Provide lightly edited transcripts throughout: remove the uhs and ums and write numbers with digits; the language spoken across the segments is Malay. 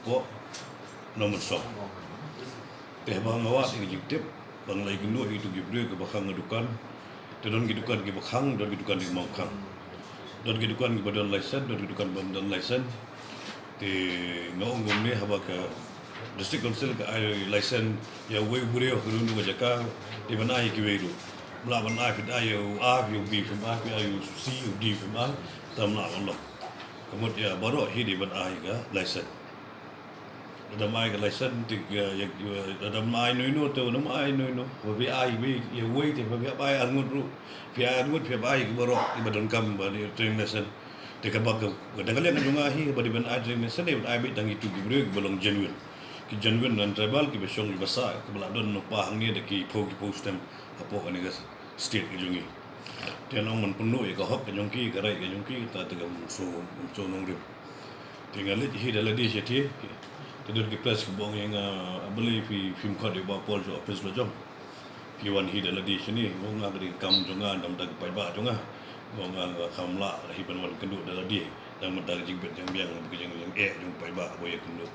po Nongmensong. Bang awak yang jingtip bang iakynduh itu gibre ke bakang dukan. Dan dukan ke khang dan dukan ke khang. Dan dukan ke badan license dan dukan badan license. Di ngau ngomne haba ke district council ke license ya we bureo ke rundu jaka di mana ai kiweru. Melawan ai pid ai A yu B from A yu C yu D from A tamla Allah. Kemudian baru hi di mana ai ke license. Ada mai ke license tiga yang ada mai no tu no mai no bi ai bi ya we ti bi ai angut ru bi angut bi ai ke baru di badan kam ba di training lesson de ka bag kadang-kadang juga hi ba di ban ai training lesson ai bi tang itu gibre belum genuine ki genuine dan tribal ki besong ki basa ke beladon no pa hang ni de ki po stem apo kan ni state ki jungi dia nong man penuh ya ka hok ka jongki ka rai ka jongki ta tegam so nong rim tinggal hi dalam dia jadi tidur di kelas kebong yang beli film kod di bawah Paul Lyngdoh office lojong kiwan hi dalam di sini ngah dari kam jonga dam dag pai ba jonga ngah kamla hi penwan Kynduh dalam di dan medal jigbet yang biang yang jong pai ba boy Kynduh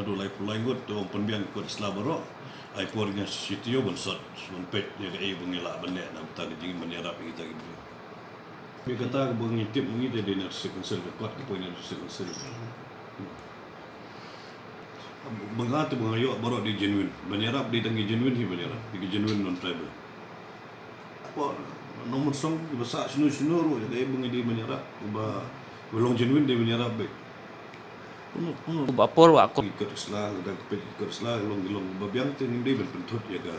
adu lai pulai gut tu pun biang kod selabaro ai por dengan sitio bon sot bon pet dia ke bungila benek nam tag jing menyerap kita gitu dia kata bungitip mengide di nurse konsel kod ke poin nurse konsel Mengata mengayo baru di genuine, menyerap di tanggi genuine hi menyerap, di genuine non tribal. Apa Nongmensong besar sinu ru jadi mengi menyerap, belum genuine dia menyerap baik. Bapor aku Ikut Islam dan ikut Islam long babiang tu ni dia bentuk ya ke.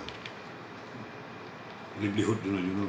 Liblihut dulu.